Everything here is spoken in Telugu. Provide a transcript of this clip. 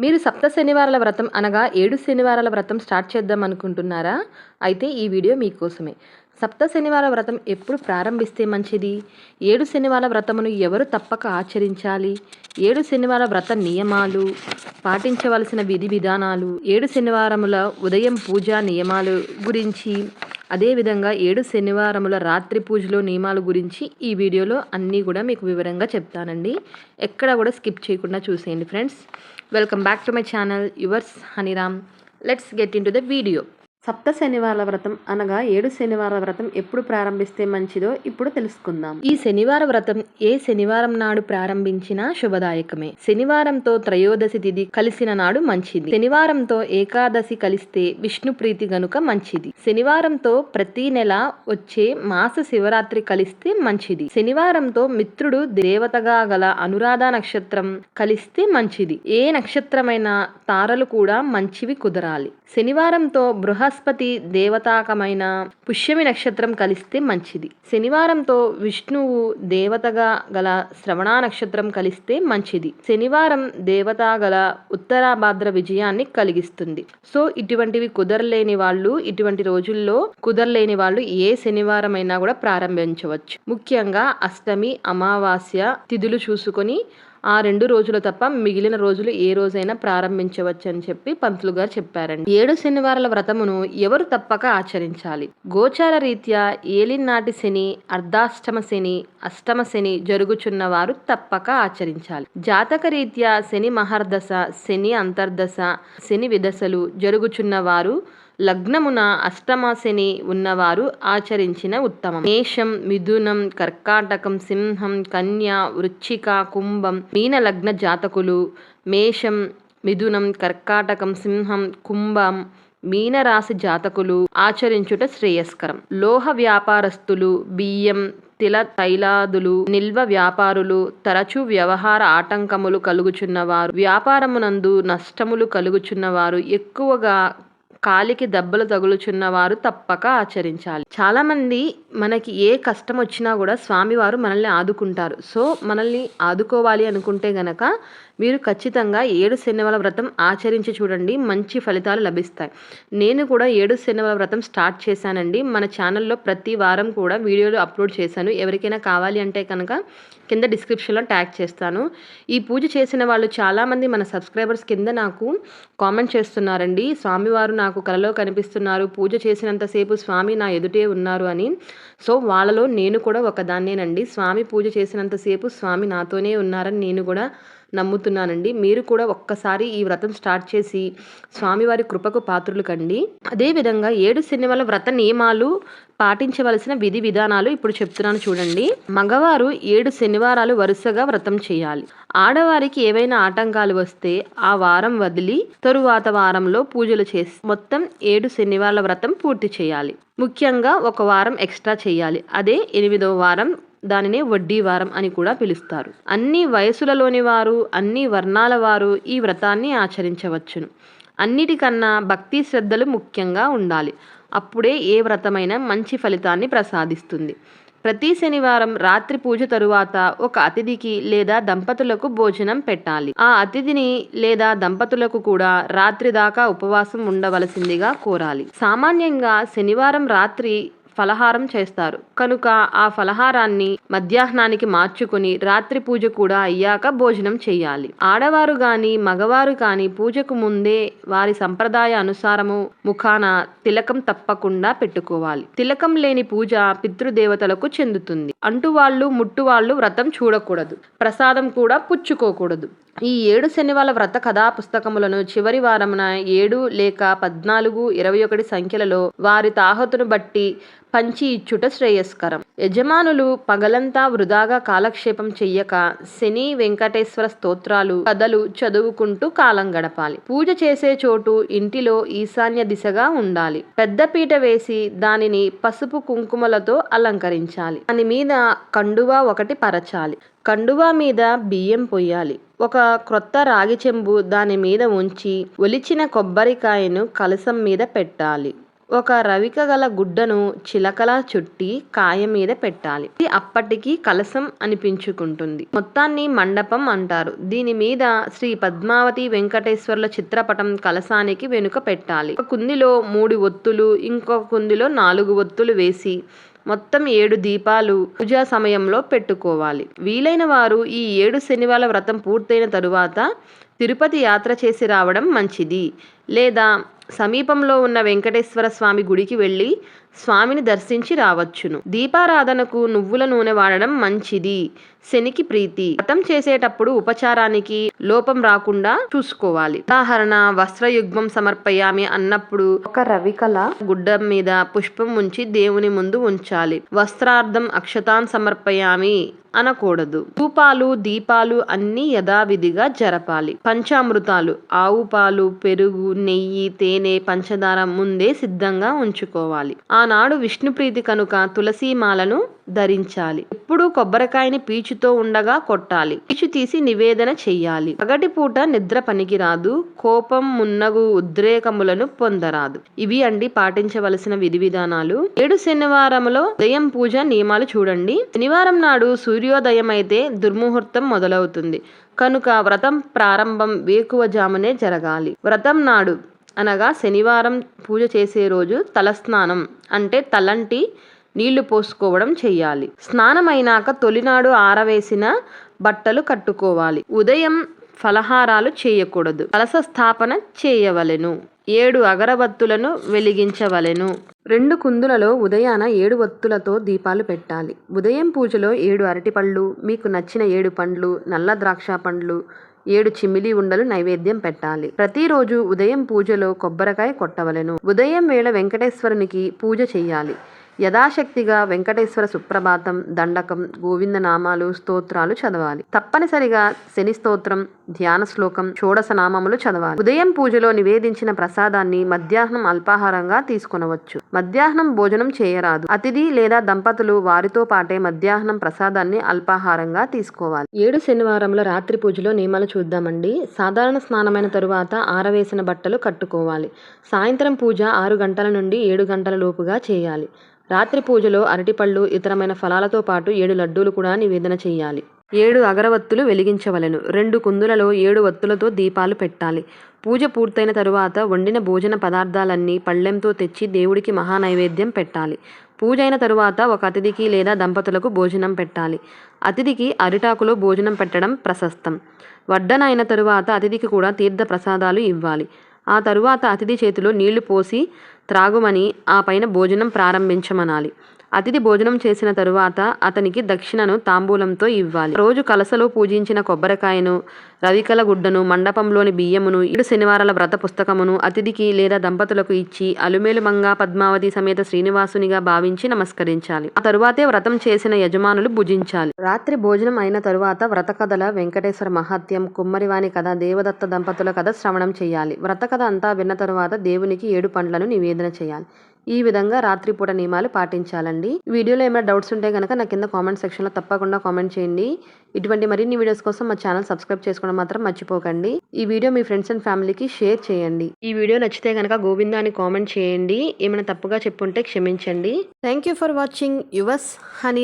మీరు సప్త శనివారాల వ్రతం అనగా 7 శనివారాల వ్రతం స్టార్ట్ చేద్దాం అనుకుంటున్నారా? అయితే ఈ వీడియో మీకోసమే. సప్త శనివార వ్రతం ఎప్పుడు ప్రారంభిస్తే మంచిది? 7 శనివారాల వ్రతమును ఎవరు తప్పక ఆచరించాలి? 7 శనివార వ్రత నియమాలు, పాటించవలసిన విధి విధానాలు, 7 శనివారముల ఉదయం పూజా నియమాలు గురించి, అదేవిధంగా 7 శనివారముల రాత్రి పూజలో నియమాల గురించి ఈ వీడియోలో అన్నీ కూడా మీకు వివరంగా చెప్తానండి. ఎక్కడ కూడా స్కిప్ చేయకుండా చూసేయండి friends. Welcome back to my channel yours Haniram. Let's get in to the video. సప్త శనివారాల వ్రతం అనగా 7 శనివారాల వ్రతం ఎప్పుడు ప్రారంభిస్తే మంచిదో ఇప్పుడు తెలుసుకుందాం. ఈ శనివార వ్రతం ఏ శనివారం నాడు ప్రారంభించినా శుభదాయకమే. శనివారంతో త్రయోదశి తిథి కలిసిన నాడు మంచిది. శనివారంతో ఏకాదశి కలిస్తే విష్ణు ప్రీతి గనుక మంచిది. శనివారంతో ప్రతి నెల వచ్చే మాస శివరాత్రి కలిస్తే మంచిది. శనివారంతో మిత్రుడు దేవతగా గల అనురాధ నక్షత్రం కలిస్తే మంచిది. ఏ నక్షత్రమైన తారలు కూడా మంచివి కుదరాలి. శనివారంతో బృహస్పతి దేవతాకమైన పుష్యమి నక్షత్రం కలిస్తే మంచిది. శనివారంతో విష్ణువు దేవతగా గల శ్రవణ నక్షత్రం కలిస్తే మంచిది. శనివారం దేవత గల ఉత్తరాభాద్ర విజయాన్ని కలిగిస్తుంది. సో ఇటువంటివి కుదరలేని వాళ్ళు, ఇటువంటి రోజుల్లో కుదరలేని వాళ్ళు ఏ శనివారం అయినా కూడా ప్రారంభించవచ్చు. ముఖ్యంగా అష్టమి, అమావాస్య తిథులు చూసుకొని ఆ 2 రోజులు తప్ప మిగిలిన రోజులు ఏ రోజైనా ప్రారంభించవచ్చు అని చెప్పి పంతులు గారు చెప్పారండి. 7 శనివారాల వ్రతమును ఎవరు తప్పక ఆచరించాలి? గోచార రీత్యా ఏలినాటి శని, అర్ధాష్టమ శని, అష్టమ శని జరుగుచున్న వారు తప్పక ఆచరించాలి. జాతక రీత్యా శని మహర్దశ, శని అంతర్దశ, శని విదశలు జరుగుచున్న వారు, లగ్నమున అష్టమ శని ఉన్నవారు ఆచరించిన ఉత్తమం. మేషం, మిథునం, కర్కాటకం, సింహం, కన్య, వృశ్చిక, కుంభం, మీన లగ్న జాతకులు మేషం, మిథునం, కర్కాటకం, సింహం, కుంభం, మీనరాశి జాతకులు ఆచరించుట శ్రేయస్కరం. లోహ వ్యాపారస్తులు, బియ్యం, తిల తైలాదులు నిల్వ వ్యాపారులు, తరచూ వ్యవహార ఆటంకములు కలుగుచున్నవారు, వ్యాపారమునందు నష్టములు కలుగుచున్నవారు, ఎక్కువగా కాలికి దెబ్బలు తగులుచున్న వారు తప్పక ఆచరించాలి. చాలా మంది మనకి ఏ కష్టం వచ్చినా కూడా స్వామివారు మనల్ని ఆదుకుంటారు. సో మనల్ని ఆదుకోవాలి అనుకుంటే గనక మీరు ఖచ్చితంగా 7 శనివారాల వ్రతం ఆచరించి చూడండి, మంచి ఫలితాలు లభిస్తాయి. నేను కూడా 7 శనివారాల వ్రతం స్టార్ట్ చేశానండి. మన ఛానల్లో ప్రతి వారం కూడా వీడియోలు అప్లోడ్ చేశాను. ఎవరికైనా కావాలి అంటే కనుక కింద డిస్క్రిప్షన్లో ట్యాగ్ చేస్తాను. ఈ పూజ చేసిన వాళ్ళు చాలామంది మన సబ్స్క్రైబర్స్ కింద నాకు కామెంట్ చేస్తున్నారండి, స్వామివారు నాకు కలలో కనిపిస్తున్నారు, పూజ చేసినంతసేపు స్వామి నా ఎదుటే ఉన్నారు అని. సో వాళ్ళలో నేను కూడా ఒకదాన్నేనండి. స్వామి పూజ చేసినంతసేపు స్వామి నాతోనే ఉన్నారని నేను కూడా నమ్ముతున్నానండి. మీరు కూడా ఒక్కసారి ఈ వ్రతం స్టార్ట్ చేసి స్వామివారి కృపకు పాత్రులు కండి. అదేవిధంగా 7 శనివారాల వ్రత నియమాలు, పాటించవలసిన విధి విధానాలు ఇప్పుడు చెప్తున్నాను చూడండి. మగవారు 7 శనివారాలు వరుసగా వ్రతం చేయాలి. ఆడవారికి ఏవైనా ఆటంకాలు వస్తే ఆ వారం వదిలి తరువాత వారంలో పూజలు చేసి మొత్తం 7 శనివారాల వ్రతం పూర్తి చేయాలి. ముఖ్యంగా ఒక వారం ఎక్స్ట్రా చేయాలి. అదే 8వ వారం. దానినే వడ్డీ వారం అని కూడా పిలుస్తారు. అన్ని వయసులలోని వారు, అన్ని వర్ణాల వారు ఈ వ్రతాన్ని ఆచరించవచ్చును. అన్నిటికన్నా భక్తి శ్రద్ధలు ముఖ్యంగా ఉండాలి. అప్పుడే ఏ వ్రతమైనా మంచి ఫలితాన్ని ప్రసాదిస్తుంది. ప్రతి శనివారం రాత్రి పూజ తరువాత ఒక అతిథికి లేదా దంపతులకు భోజనం పెట్టాలి. ఆ అతిథిని లేదా దంపతులకు కూడా రాత్రి దాకా ఉపవాసం ఉండవలసిందిగా కోరాలి. సామాన్యంగా శనివారం రాత్రి ఫలహారం చేస్తారు కనుక ఆ ఫలహారాన్ని మధ్యాహ్నానికి మార్చుకుని రాత్రి పూజ కూడా అయ్యాక భోజనం చేయాలి. ఆడవారు గాని మగవారు కాని పూజకు ముందే వారి సంప్రదాయ అనుసారము ముఖాన తిలకం తప్పకుండా పెట్టుకోవాలి. తిలకం లేని పూజ పితృదేవతలకు చెందుతుంది. అంటువాళ్ళు ముట్టువాళ్ళు వ్రతం చూడకూడదు, ప్రసాదం కూడా పుచ్చుకోకూడదు. ఈ 7 శనివారాల వ్రత కథా పుస్తకములను చివరి వారమున 7 లేక 14, 21 సంఖ్యలలో వారి తాహతును బట్టి పంచి ఇచ్చుట శ్రేయస్కరం. యజమానులు పగలంతా వృధాగా కాలక్షేపం చెయ్యక శని వెంకటేశ్వర స్తోత్రాలు, కథలు చదువుకుంటూ కాలం గడపాలి. పూజ చేసే చోటు ఇంటిలో ఈశాన్య దిశగా ఉండాలి. పెద్ద పీట వేసి దానిని పసుపు కుంకుమలతో అలంకరించాలి. దాని మీద కండువా ఒకటి పరచాలి. కండువా మీద బియ్యం పొయ్యాలి. ఒక క్రొత్త రాగి చెంబు దాని మీద ఉంచి ఒలిచిన కొబ్బరికాయను కలశం మీద పెట్టాలి. ఒక రవిక గల గుడ్డను చిలకలా చుట్టి కాయ మీద పెట్టాలి. ఇది అప్పటికి కలసం అనిపించుకుంటుంది. మొత్తాన్ని మండపం అంటారు. దీని మీద శ్రీ పద్మావతి వెంకటేశ్వర్ల చిత్రపటం కలసానికి వెనుక పెట్టాలి. ఒక కుందిలో 3 ఒత్తులు, ఇంకొక కుందిలో 4 ఒత్తులు వేసి మొత్తం 7 దీపాలు పూజా సమయంలో పెట్టుకోవాలి. వీలైన వారు ఈ 7 శనివారాల వ్రతం పూర్తయిన తరువాత తిరుపతి యాత్ర చేసి రావడం మంచిది. లేదా సమీపంలో ఉన్న వెంకటేశ్వర స్వామి గుడికి వెళ్ళి స్వామిని దర్శించి రావచ్చును. దీపారాధనకు నువ్వుల నూనె వాడడం మంచిది. శనికి ప్రీతి. వ్రతం చేసేటప్పుడు ఉపచారానికి లోపం రాకుండా చూసుకోవాలి. ఉదాహరణ, వస్త్రయుగ్మం సమర్పయామి అన్నప్పుడు ఒక రవికల గుడ్డ మీద పుష్పం ఉంచి దేవుని ముందు ఉంచాలి. వస్త్రార్థం అక్షతాన్ సమర్పయామి అనకూడదు. ధూపాలు, దీపాలు అన్ని యథావిధిగా జరపాలి. పంచామృతాలు, ఆవు పాలు, పెరుగు, నెయ్యి, తేనె, పంచదార ముందే సిద్ధంగా ఉంచుకోవాలి. ఆనాడు విష్ణుప్రీతి కనుక తులసీమాలను ధరించాలి. ఎప్పుడు కొబ్బరికాయని పీచుతో ఉండగా కొట్టాలి. పీచు తీసి నివేదన చెయ్యాలి. పగటిపూట నిద్ర పనికిరాదు. కోపం, మున్నగు ఉద్రేకములను పొందరాదు. ఇవి అండి పాటించవలసిన విధి విధానాలు. 7 శనివారంలో ఉదయం పూజ నియమాలు చూడండి. శనివారం నాడు సూర్యోదయం అయితే దుర్ముహూర్తం మొదలవుతుంది కనుక వ్రతం ప్రారంభం వేకువజామునే జరగాలి. వ్రతం నాడు అనగా శనివారం పూజ చేసే రోజు తలస్నానం అంటే తలంటి నీళ్లు పోసుకోవడం చెయ్యాలి. స్నానమైనాక తొలినాడు ఆరవేసిన బట్టలు కట్టుకోవాలి. ఉదయం ఫలహారాలు చేయకూడదు. కలశ స్థాపన చేయవలెను. 7 అగరబత్తులను వెలిగించవలెను. 2 కుందులలో ఉదయాన 7 ఒత్తులతో దీపాలు పెట్టాలి. ఉదయం పూజలో 7 అరటిపళ్ళు, మీకు నచ్చిన 7 పండ్లు, నల్ల ద్రాక్ష పండ్లు, 7 చిమిలి ఉండలు నైవేద్యం పెట్టాలి. ప్రతిరోజు ఉదయం పూజలో కొబ్బరికాయ కొట్టవలెను. ఉదయం వేళ వెంకటేశ్వరునికి పూజ చెయ్యాలి. యథాశక్తిగా వెంకటేశ్వర సుప్రభాతం, దండకం, గోవిందనామాలు, స్తోత్రాలు చదవాలి. తప్పనిసరిగా శని స్తోత్రం, ధ్యాన శ్లోకం, షోడశ నామములు చదవాలి. ఉదయం పూజలో నివేదించిన ప్రసాదాన్ని మధ్యాహ్నం అల్పాహారంగా తీసుకొనవచ్చు. మధ్యాహ్నం భోజనం చేయరాదు. అతిథి లేదా దంపతులు వారితో పాటే మధ్యాహ్నం ప్రసాదాన్ని అల్పాహారంగా తీసుకోవాలి. 7 శనివారంలో రాత్రి పూజలో నియమాలు చూద్దామండి. సాధారణ స్నానమైన తరువాత ఆరవేసిన బట్టలు కట్టుకోవాలి. సాయంత్రం పూజ 6 గంటల నుండి 7 గంటల లోపుగా చేయాలి. రాత్రి పూజలో అరటిపళ్ళు, ఇతరమైన ఫలాలతో పాటు 7 లడ్డూలు కూడా నివేదన చెయ్యాలి. 7 అగరవత్తులు వెలిగించవలెను. 2 కుందులలో 7 ఒత్తులతో దీపాలు పెట్టాలి. పూజ పూర్తయిన తరువాత వండిన భోజన పదార్థాలన్నీ పళ్ళెంతో తెచ్చి దేవుడికి మహానైవేద్యం పెట్టాలి. పూజ అయిన తరువాత ఒక అతిథికి లేదా దంపతులకు భోజనం పెట్టాలి. అతిథికి అరిటాకులో భోజనం పెట్టడం ప్రశస్తం. వడ్డన అయిన తరువాత అతిథికి కూడా తీర్థ ప్రసాదాలు ఇవ్వాలి. ఆ తరువాత అతిథి చేతిలో నీళ్లు పోసి త్రాగుమని, ఆ పైన భోజనం ప్రారంభించమనాలి. అతిథి భోజనం చేసిన తరువాత అతనికి దక్షిణను తాంబూలంతో ఇవ్వాలి. రోజు కలసలో పూజించిన కొబ్బరికాయను, రవికల గుడ్డను, మండపంలోని బియ్యమును, 7 శనివారాల వ్రత పుస్తకమును అతిథికి లేదా దంపతులకు ఇచ్చి అలుమేలు మంగా పద్మావతి సమేత శ్రీనివాసునిగా భావించి నమస్కరించాలి. ఆ తరువాతే వ్రతం చేసిన యజమానులు భుజించాలి. రాత్రి భోజనం అయిన తరువాత వ్రత కథల, వెంకటేశ్వర మహాత్యం, కుమ్మరివాణి కథ, దేవదత్త దంపతుల కథ శ్రవణం చేయాలి. వ్రత కథ అంతా విన్న తరువాత దేవునికి 7 పండ్లను నివేదన చేయాలి. ఈ విధంగా రాత్రిపూట నియమాలు పాటించాలండి. వీడియోలో ఏమైనా డౌట్స్ ఉంటే కనుక నా కింద కామెంట్ సెక్షన్లో తప్పకుండా కామెంట్ చేయండి. ఇటువంటి మరిన్ని వీడియోస్ కోసం మా ఛానల్ సబ్స్క్రైబ్ చేసుకోవడం మాత్రం మర్చిపోకండి. ఈ వీడియో మీ ఫ్రెండ్స్ అండ్ ఫ్యామిలీకి షేర్ చేయండి. ఈ వీడియో నచ్చితే కనుక గోవిందా అని కామెంట్ చేయండి. ఏమైనా తప్పుగా చెప్పుంటే క్షమించండి. Thank you for watching yours honey.